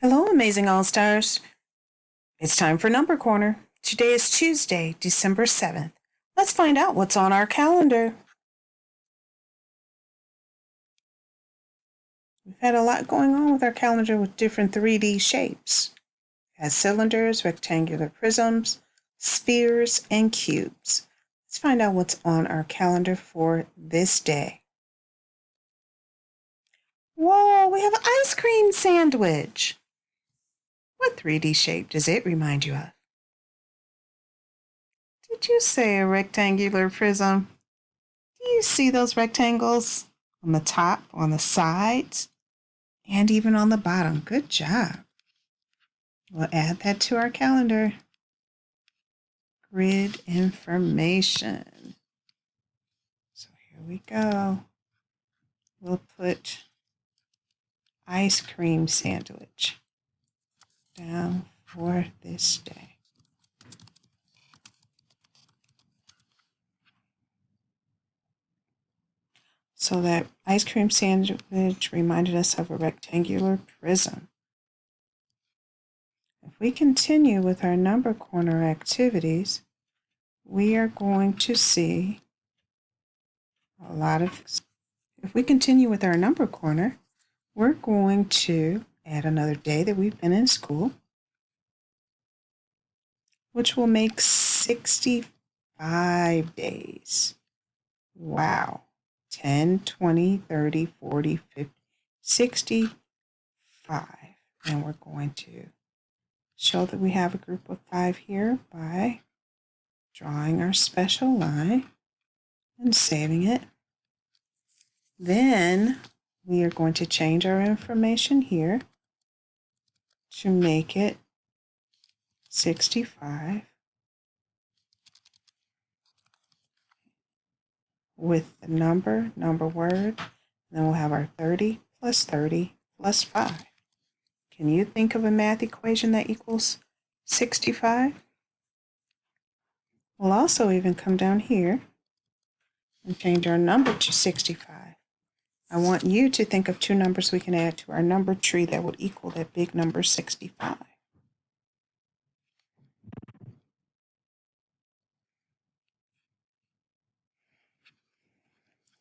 Hello, amazing all stars. It's time for Number Corner. Today is Tuesday, December 7th. Let's find out what's on our calendar. We've had a lot going on with our calendar with different 3D shapes. It has cylinders, rectangular prisms, spheres, and cubes. Let's find out what's on our calendar for this day. Whoa, we have an ice cream sandwich. What 3D shape does it remind you of? Did you say a rectangular prism? Do you see those rectangles on the top, on the sides, and even on the bottom? Good job. We'll add that to our calendar. Grid information. So here we go. We'll put ice cream sandwich down for this day. So that ice cream sandwich reminded us of a rectangular prism. If we continue with our number corner activities, we are going to see a lot of, if we continue with our number corner, we're going to add another day that we've been in school, which will make 65 days. Wow. 10, 20, 30, 40, 50, 65. And we're going to show that we have a group of 5 here by drawing our special line and saving it. Then we are going to change our information here to make it 65 with the number word. Then we'll have our 30 plus 30 plus 5. Can you think of a math equation that equals 65? We'll also even come down here and change our number to 65. I want you to think of 2 numbers we can add to our number tree that would equal that big number 65.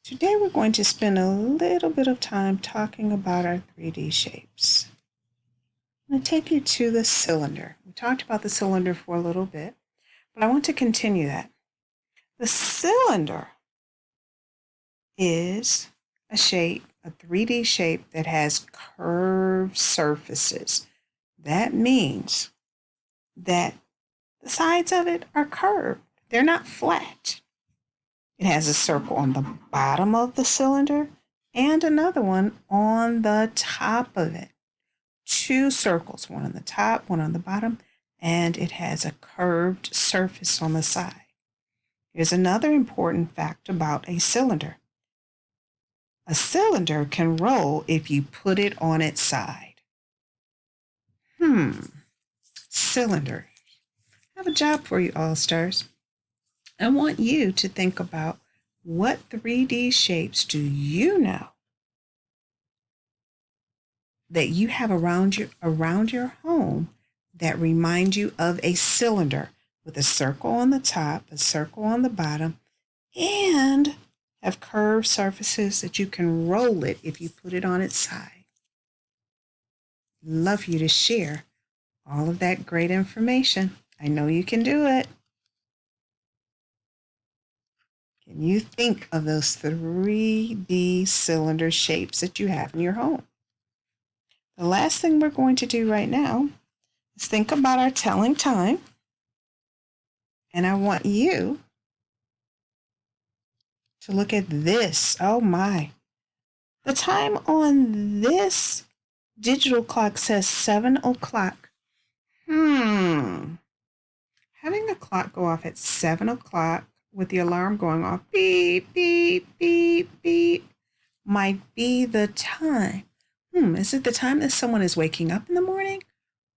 Today we're going to spend a little bit of time talking about our 3D shapes. I'm going to take you to the cylinder. We talked about the cylinder for a little bit, but I want to continue that. The cylinder is a shape, a 3D shape that has curved surfaces. That means that the sides of it are curved. They're not flat. It has a circle on the bottom of the cylinder and another one on the top of it. 2 circles, one on the top, one on the bottom, and it has a curved surface on the side. Here's another important fact about a cylinder. A cylinder can roll if you put it on its side. Cylinder. I have a job for you, all stars. I want you to think about what 3D shapes do you know that you have around your home that remind you of a cylinder with a circle on the top, a circle on the bottom, and have curved surfaces that you can roll it if you put it on its side. Love you to share all of that great information. I know you can do it. Can you think of those 3D cylinder shapes that you have in your home? The last thing we're going to do right now is think about our telling time. And I want you to look at this. Oh my. The time on this digital clock says 7 o'clock. Having a clock go off at 7 o'clock with the alarm going off, beep, beep, beep, beep, might be the time. Is it the time that someone is waking up in the morning?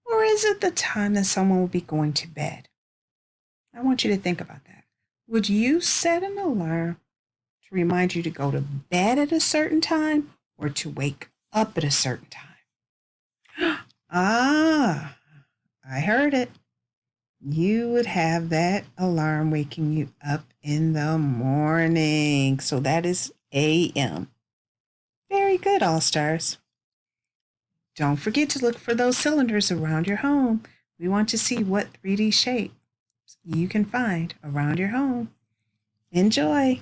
Or is it the time that someone will be going to bed? I want you to think about that. Would you set an alarm to remind you to go to bed at a certain time or to wake up at a certain time? Ah, I heard it. You would have that alarm waking you up in the morning. So that is AM. Very good, All Stars. Don't forget to look for those cylinders around your home. We want to see what 3D shape you can find around your home. Enjoy!